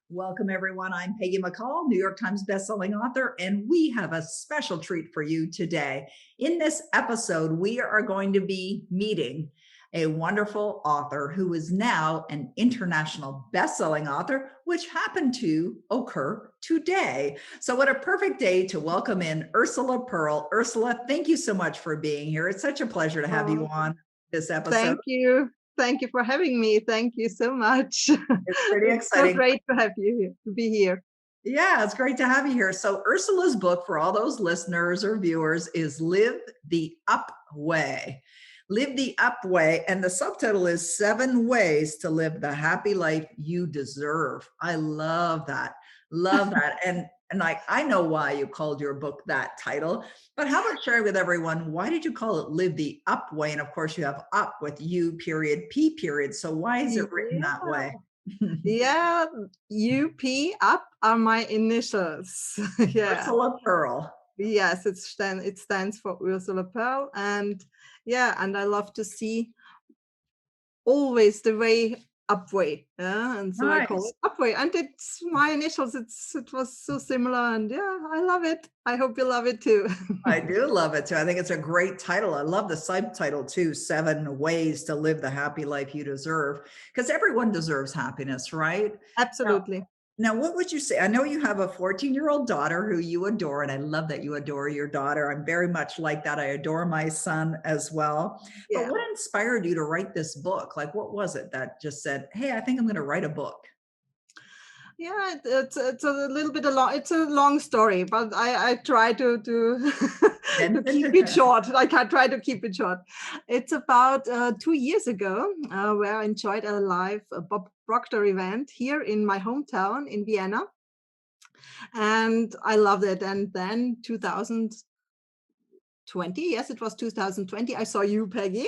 Welcome, everyone. I'm Peggy McColl, New York Times bestselling author, and we have a special treat for you today. In this episode, we are going to be meeting a wonderful author who is now an international bestselling author, which happened to occur today. So what a perfect day to welcome in Ursula Perl. Ursula, thank you so much for being here. It's such a pleasure to have you Oh, on this episode. thank you. Thank you for having me. Thank you so much. It's pretty It's so exciting. great to have you here, to be here. Yeah, it's great to have you here. So Ursula's book for all those listeners or viewers is Live the Up Way. Live the Up Way. And the subtitle is 7 Ways to Live the Happy Life You Deserve. I love that. Love that. And like, I know why you called your book that title, but how about sharing with everyone, why did you call it Live the Up Way? And of course you have up with U period, P period. So why is it written that Yeah. way? Yeah, UP up are my initials. Yeah. Ursula Pearl. Yes, it stands for Ursula Perl. And yeah, and I love to see always the way upway, yeah, and so I call Nice. it upway, and it's my initials. It was so similar, and yeah, I love it. I hope you love it too. I do love it too. I think it's a great title. I love the subtitle too, 7 Ways to Live the Happy Life You Deserve, because everyone deserves happiness, right? Now, Absolutely. now, what would you say? I know you have a 14-year-old daughter who you adore, and I love that you adore your daughter. I'm very much like that. I adore my son as well. But Yeah. what inspired you to write this book? Like, what was it that just said, hey, I think I'm going to write a book? Yeah, it's a little bit a long. It's a long story, but I try to to keep it short. I can try to keep it short. It's about 2 years ago where I enjoyed a live Bob Proctor event here in my hometown in Vienna, and I loved it. And then 2020, yes, it was 2020. I saw you, Peggy,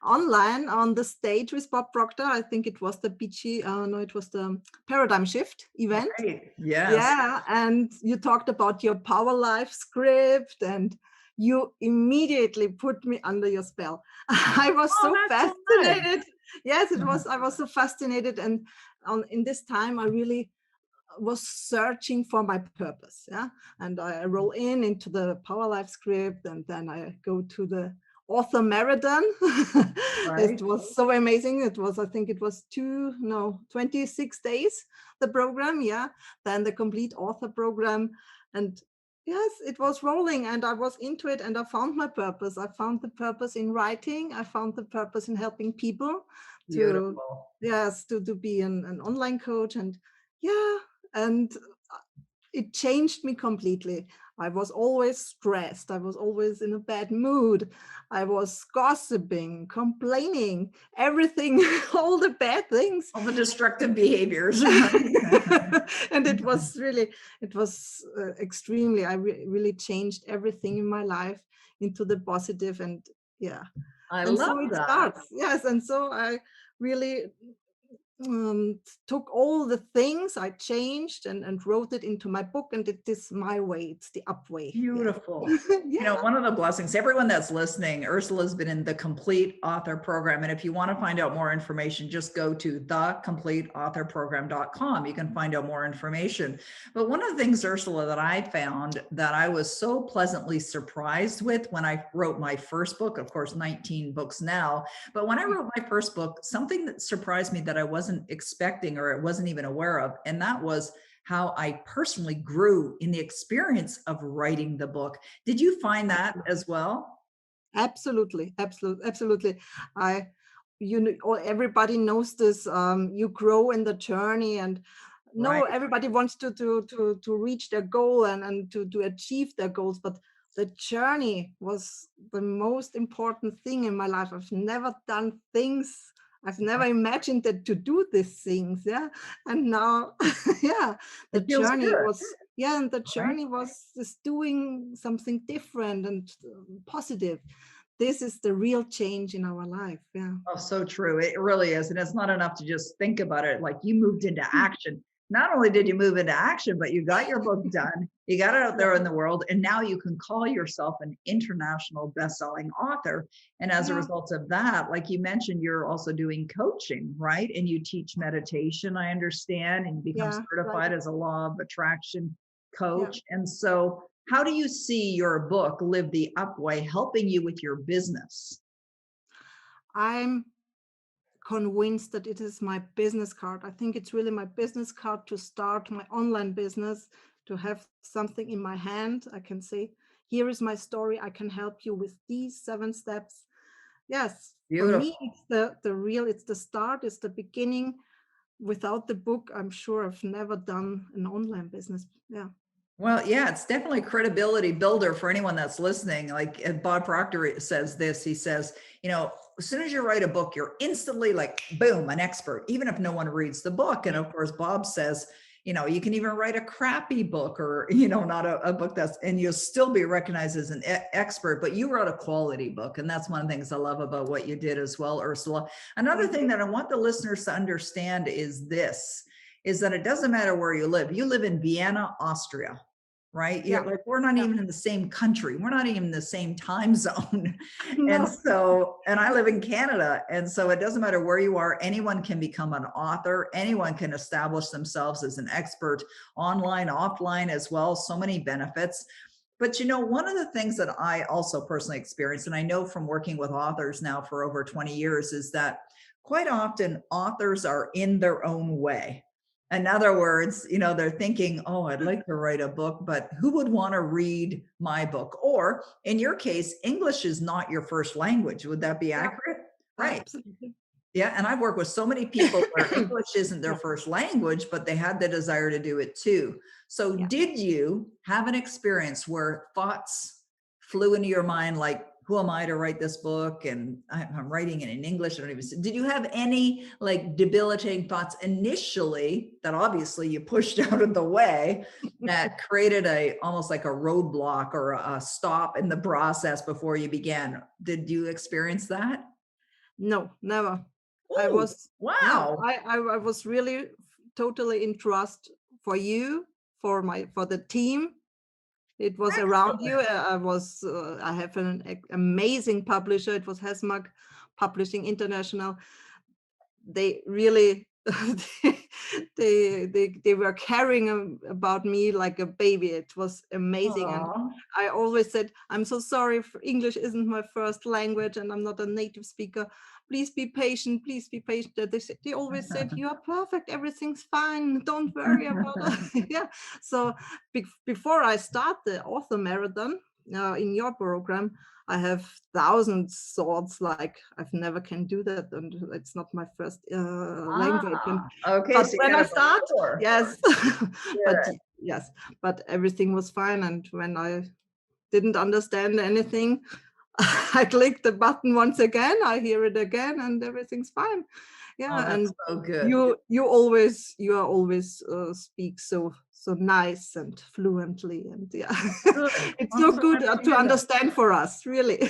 online on the stage with Bob Proctor. I think it was the BG. No, it was the Paradigm Shift event. Right. Yes. Yeah, and you talked about your Power Life script, and you immediately put me under your spell. I was Oh, so that's so fascinated. nice. Yes, it was. I was so fascinated, and in this time, I really was searching for my purpose. Yeah, and I roll into the Power Life script, and then I go to the author marathon. It Right. was so amazing. It was, I think it was 26 days, the program. Yeah, then the complete author program, and yes, it was rolling, and I was into it, and I found my purpose. I found the purpose in writing. I found the purpose in helping people to, Beautiful. yes, to be an online coach. And yeah, and it changed me completely. I was always stressed. I was always in a bad mood. I was gossiping, complaining, everything, all the bad things. All the destructive behaviors, right? And it was extremely, really changed everything in my life into the positive. And yeah, I and love so it that. starts. Yes, and so I really took all the things I changed and wrote it into my book, and it is my way. It's the up way. Yeah. Beautiful. You know, Yeah. one of the blessings, everyone that's listening, Ursula's been in the Complete Author Program. And if you want to find out more information, just go to thecompleteauthorprogram.com. You can find out more information. But one of the things, Ursula, that I found that I was so pleasantly surprised with when I wrote my first book, of course, 19 books now, but when I wrote my first book, something that surprised me that I wasn't expecting or I wasn't even aware of, and that was how I personally grew in the experience of writing the book. Did you find that as well? Absolutely, absolutely, absolutely. I, everybody knows this. You grow in the journey, and no, Right. everybody wants to reach their goal and to achieve their goals, but the journey was the most important thing in my life. I've never done things. I've never imagined that to do these things. Yeah, and now, yeah, the It feels journey good, was. Yeah, and the right? journey was just doing something different and positive. This is the real change in our life. Yeah. Oh, so true. It really is. And it's not enough to just think about it. Like you moved into action. not only did you move into action, but you got your book done, you got it out there in the world, and now you can call yourself an international best-selling author. And as a Yeah, result of that, like you mentioned, you're also doing coaching, right? And you teach meditation, I understand, and you become yeah, right. certified as a law of attraction Yeah. coach. And so how do you see your book, Live the Up Way, helping you with your business? I'm convinced that it is my business card. I think it's really my business card to start my online business, to have something in my hand. I can say, here is my story. I can help you with these 7 steps. Yes, for Beautiful. me, it's the real, it's the start, it's the beginning. Without the book, I'm sure I've never done an online business. Yeah. Well, yeah, it's definitely a credibility builder for anyone that's listening. Like Bob Proctor says this, he says, as soon as you write a book, you're instantly like, boom, an expert, even if no one reads the book. And of course, Bob says, you can even write a crappy book or, not a book and you'll still be recognized as an expert, but you wrote a quality book. And that's one of the things I love about what you did as well, Ursula. Another thing that I want the listeners to understand is that it doesn't matter where you live. You live in Vienna, Austria, right? Yeah. We're not Yeah. even in the same country. We're not even in the same time zone. No. And I live in Canada. And so it doesn't matter where you are. Anyone can become an author. Anyone can establish themselves as an expert online, offline as well. So many benefits. But one of the things that I also personally experienced, and I know from working with authors now for over 20 years, is that quite often authors are in their own way. In other words, they're thinking, oh, I'd like to write a book, but who would want to read my book? Or in your case, English is not your first language. Would that be Yeah, accurate? Right. absolutely. Yeah. And I've worked with so many people where English isn't their Yeah. first language, but they had the desire to do it too. So Yeah. did you have an experience where thoughts flew into your mind like, who am I to write this book? And I'm writing it in English. I don't even, did you have any like debilitating thoughts initially that obviously you pushed out of the way that created almost like a roadblock or a stop in the process before you began? Did you experience that? No, never. I Oh, was, yeah, wow. I was really totally in trust for you, for the team. It was around you. I have an amazing publisher. It was Hesmark Publishing International. They really, they were caring about me like a baby. It was amazing. And Aw. I always said, I'm so sorry, English isn't my first language and I'm not a native speaker. Please be patient. Please be patient. They always said, you are perfect. Everything's fine. Don't worry about it. Yeah. So before I start the author marathon in your program, I have thousands thoughts like I've never can do that, and it's not my first language. Okay, But so you when got I a start, before. yes, but Good. yes, but everything was fine. And when I didn't understand anything, I click the button once again. I hear it again, and everything's fine. Oh, Yeah, that's and so good. you are always speak so nice and fluently, and yeah, Good. it's so I'm so good happy to to hear that. understand for us, really.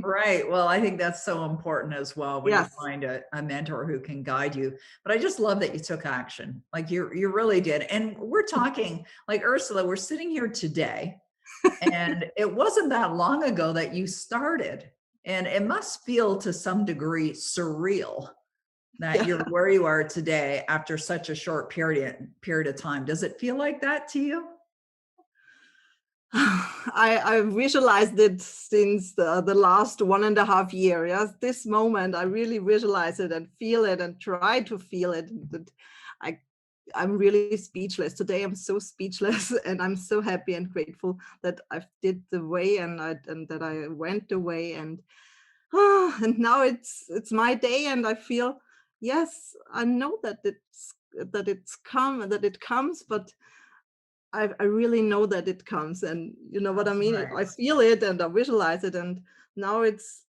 Right. Well, I think that's so important as well when you Yes. find a mentor who can guide you. But I just love that you took action. Like you really did. And we're talking like Ursula, we're sitting here today, and it wasn't that long ago that you started. And it must feel to some degree surreal that Yeah. you're where you are today after such a short period of time. Does it feel like that to you? I visualized it since the last 1.5 years. Yes, this moment I really visualize it and feel it and try to feel it. That I I'm really speechless today. I'm so speechless, and I'm so happy and grateful that I did the way and that I went the way, and and now it's my day, and I feel, yes, I know that it comes, but I really know that it comes, and you know what I mean? Right. I feel it and I visualize it, and now it's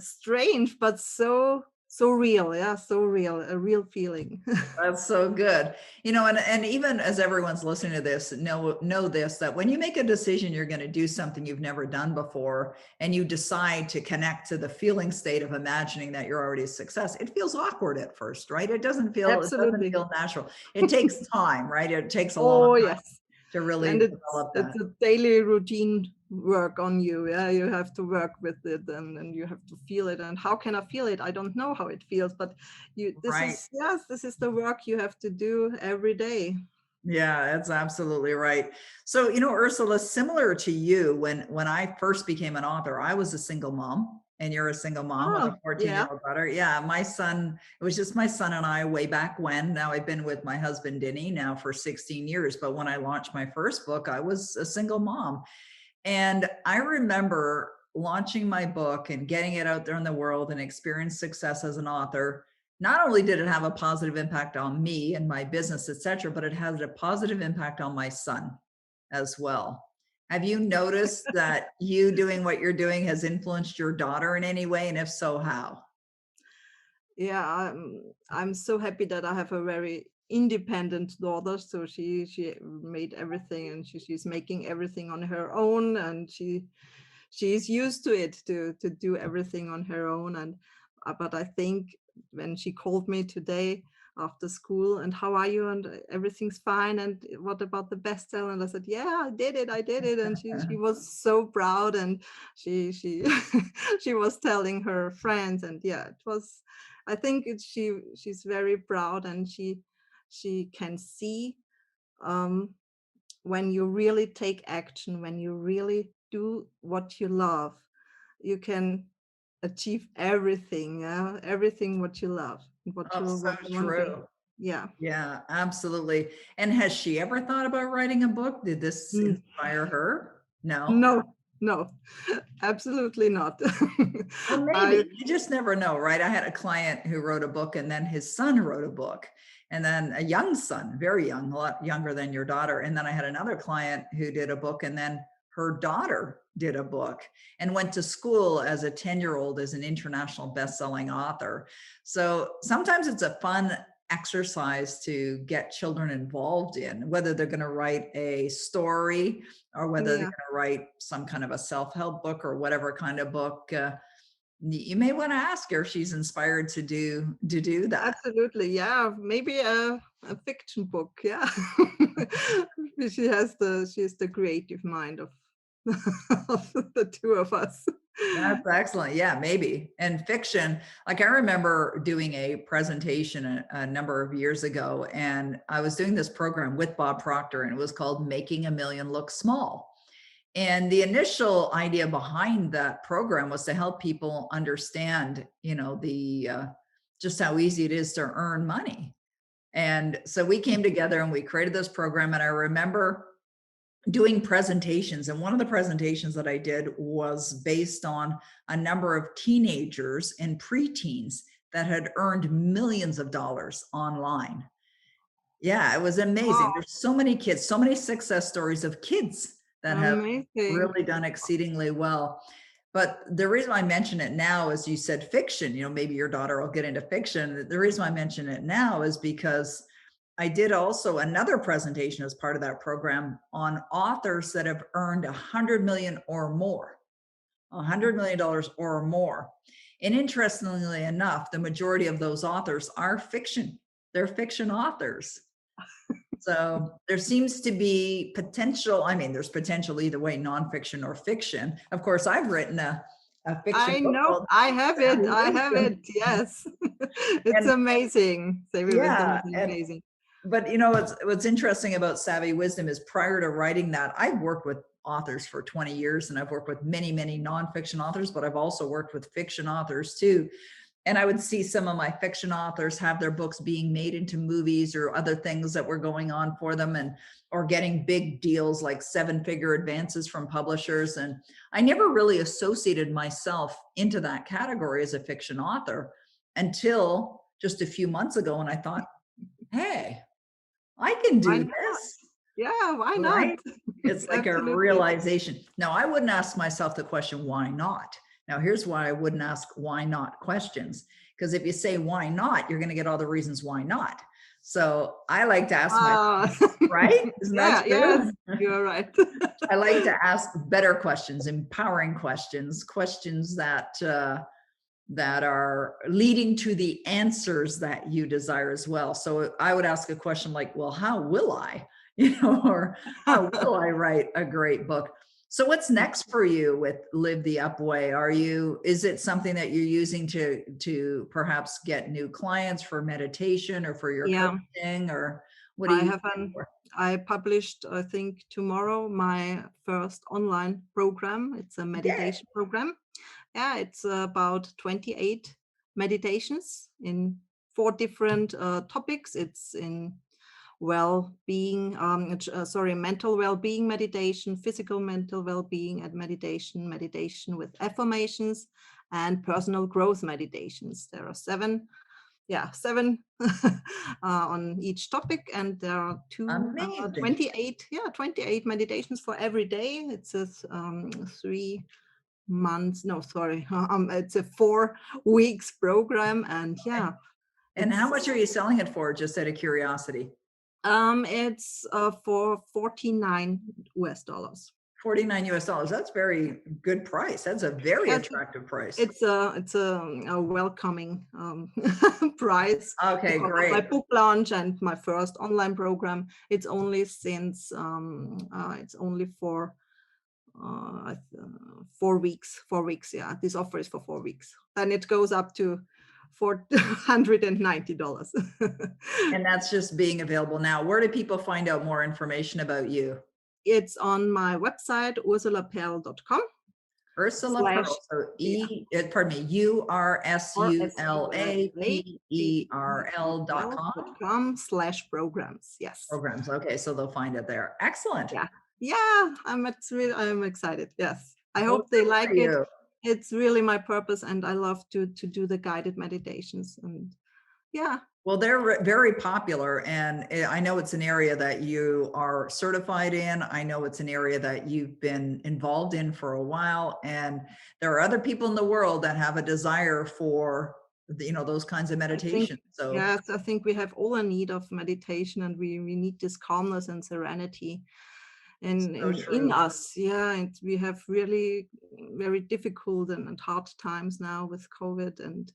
strange, but so So real, yeah, so real, a real feeling. That's so good. And even as everyone's listening to this, know this, that when you make a decision, you're going to do something you've never done before, and you decide to connect to the feeling state of imagining that you're already a success, it feels awkward at first, right? It doesn't Absolutely. feel natural. It takes time, right? It takes a long Oh time yes. to really And develop it's that. a daily routine work on you. Yeah, you have to work with it, and you have to feel it. And how can I feel it? I don't know how it feels, but Right. this is the work you have to do every day. Yeah, that's absolutely right. So, Ursula, similar to you, when I first became an author, I was a single mom, and you're a single mom with Oh a 14-year-old yeah. year old daughter. Yeah, my son, it was just my son and I way back when. Now I've been with my husband, Denny, now for 16 years. But when I launched my first book, I was a single mom. And I remember launching my book and getting it out there in the world and experience success as an author. Not only did it have a positive impact on me and my business, etc., but it had a positive impact on my son as well. Have you noticed that you doing what you're doing has influenced your daughter in any way? And if so, how? Yeah, I'm so happy that I have a very independent daughter. So she made everything, and she's making everything on her own, and she's used to it, to do everything on her own. And but I think when she called me today after school, and how are you, and everything's fine, and what about the bestseller, and I said, yeah, I did it, and she was so proud, and she she was telling her friends, and yeah, it was, I think she's very proud, and she can see, um when you really take action, when you really do what you love, you can achieve everything, everything what you love, what Oh, you're so wanting. true. Yeah. Yeah, absolutely. And has she ever thought about writing a book? Did this Mm, inspire her? No. no, no, absolutely not. Well, I maybe. You just never know, right? I had a client who wrote a book, and then his son wrote a book, and then a young son, very young, a lot younger than your daughter. And then I had another client who did a book, and then her daughter did a book and went to school as a 10-year-old as an international best-selling author. So sometimes it's a fun exercise to get children involved in, whether they're going to write a story or whether they're yeah, going to write some kind of a self-help book or whatever kind of book. You may want to ask her if she's inspired to do that. absolutely. Yeah, maybe a fiction book. Yeah. She's the creative mind of of the two of us. That's excellent. Yeah, maybe. And fiction, like I remember doing a presentation a number of years ago, and I was doing this program with Bob Proctor, and it was called Making a Million Look Small. And the initial idea behind that program was to help people understand, the just how easy it is to earn money. And so we came together and we created this program. And I remember doing presentations. And one of the presentations that I did was based on a number of teenagers and preteens that had earned millions of dollars online. Yeah, it was amazing. Wow, There's so many kids, so many success stories of kids that have amazing. really done exceedingly well. But the reason I mention it now is, you said fiction, maybe your daughter will get into fiction. The reason I mention it now is because I did also another presentation as part of that program on authors that have earned 100 million or more, $100 million or more. And interestingly enough, the majority of those authors are fiction. They're fiction authors. So there seems to be potential. I mean, there's potential either way, nonfiction or fiction. Of course, I've written a fiction I book know, called I have it. Savvy I have Wisdom. it. Yes. It's And amazing. Savvy Wisdom yeah, is and amazing. but what's interesting about Savvy Wisdom is, prior to writing that, I've worked with authors for 20 years, and I've worked with many, many nonfiction authors, but I've also worked with fiction authors too. And I would see some of my fiction authors have their books being made into movies or other things that were going on for them, and or getting big deals like 7-figure advances from publishers. And I never really associated myself into that category as a fiction author until just a few months ago. And I thought, hey, I can Why do not? this, Yeah, why not? right? It's like a Absolutely. realization. Now, I wouldn't ask myself the question, why not? Now, here's why I wouldn't ask why not questions. Because if you say why not, you're going to get all the reasons why not. So I like to ask right? Isn't that true? Yes, you're right. I like to ask better questions, empowering questions, questions that that are leading to the answers that you desire as well. So I would ask a question like, well, how will I, or how will I write a great book? So what's next for you with Live the Up Way? Is it something that you're using to perhaps get new clients for meditation or for your coaching, or what are you using for? I published, I think tomorrow, my first online program. It's a meditation program. Yeah, it's about 28 meditations in 4 different topics. It's in well-being, mental well-being meditation, physical mental well-being and meditation with affirmations, and personal growth meditations. There are 7 on each topic, and there are 28 meditations for every day. It's a 3 months, no, sorry, it's a 4 weeks program, and And how much are you selling it for, just out of curiosity? It's for $49. $49. That's very good price. That's a very attractive price. It's a welcoming price. Okay, great. My book launch and my first online program. It's only since it's only for 4 weeks. 4 weeks. Yeah, this offer is for 4 weeks. Then it goes up to $490. And that's just being available now. Where do people find out more information about you? It's on my website, ursulaperl.com. Ursula Perl. So UrsulaPerl.com/programs. Yes. Programs. Okay, so they'll find it there. Excellent. Yeah. I'm excited. Yes. I hope they like it. It's really my purpose, and I love to do the guided meditations, and well, they're very popular, and I know it's an area that you are certified in. I know it's an area that you've been involved in for a while, and there are other people in the world that have a desire for those kinds of meditations. So yes, I think we have all a need of meditation, and we need this calmness and serenity in us. And we have really very difficult and hard times now with COVID, and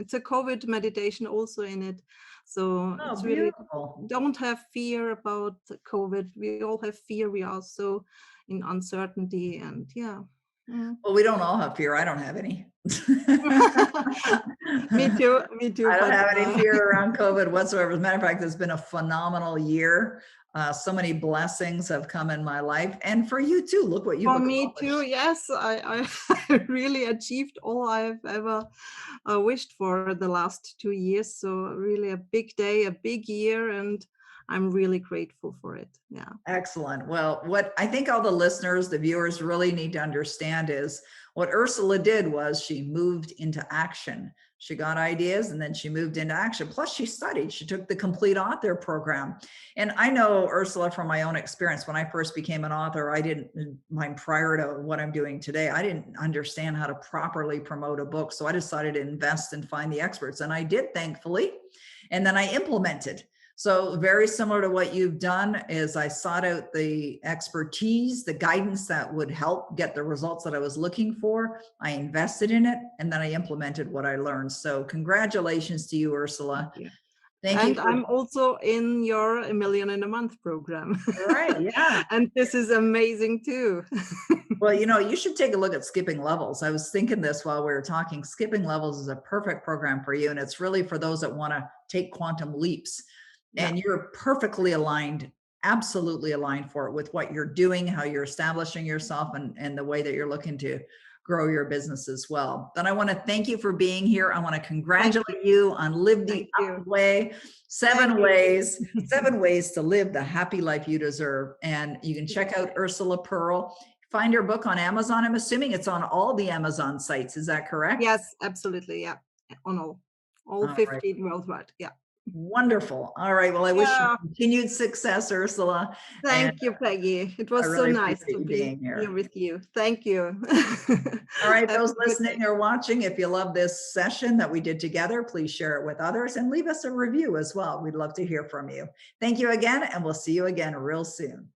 it's a COVID meditation also in it. So it's really beautiful. Don't have fear about COVID. We all have fear. We are so in uncertainty, and well, we don't all have fear. I don't have any. Me too. I don't have any fear around COVID whatsoever. As a matter of fact, it's been a phenomenal year. So many blessings have come in my life, and for you too. Look what you've accomplished. For me too. Yes, I really achieved all I've ever wished for the last 2 years. So really a big day, a big year, and I'm really grateful for it. Yeah. Excellent. Well, what I think all the listeners, the viewers really need to understand is what Ursula did was she moved into action. She got ideas and then she moved into action. Plus she studied, she took the complete author program. And I know, Ursula, from my own experience, when I first became an author, prior to what I'm doing today, I didn't understand how to properly promote a book. So I decided to invest and find the experts, and I did, thankfully. And then I implemented. So very similar to what you've done is I sought out the expertise, the guidance that would help get the results that I was looking for. I invested in it, and then I implemented what I learned. So congratulations to you, Ursula. Thank you. And I'm also in your $1 Million in a Month program. Right, yeah. And this is amazing too. Well, you should take a look at Skipping Levels. I was thinking this while we were talking. Skipping Levels is a perfect program for you, and it's really for those that want to take quantum leaps. And you're perfectly aligned, absolutely aligned for it with what you're doing, how you're establishing yourself, and the way that you're looking to grow your business as well. Then I want to thank you for being here. I want to congratulate you on Live the Up Way. 7 ways to live the happy life you deserve. And you can check out Ursula Perl. Find her book on Amazon. I'm assuming it's on all the Amazon sites. Is that correct? Yes, absolutely. Yeah. On all 15 worldwide. Yeah. Wonderful. All right. Well, I wish you Yeah. continued success, Ursula. And Thank you, Peggy. It I was so really nice appreciate to you be being here here. with you. Thank you. All right, Have those a good day. listening or watching, if you love this session that we did together, please share it with others and leave us a review as well. We'd love to hear from you. Thank you again, and we'll see you again real soon.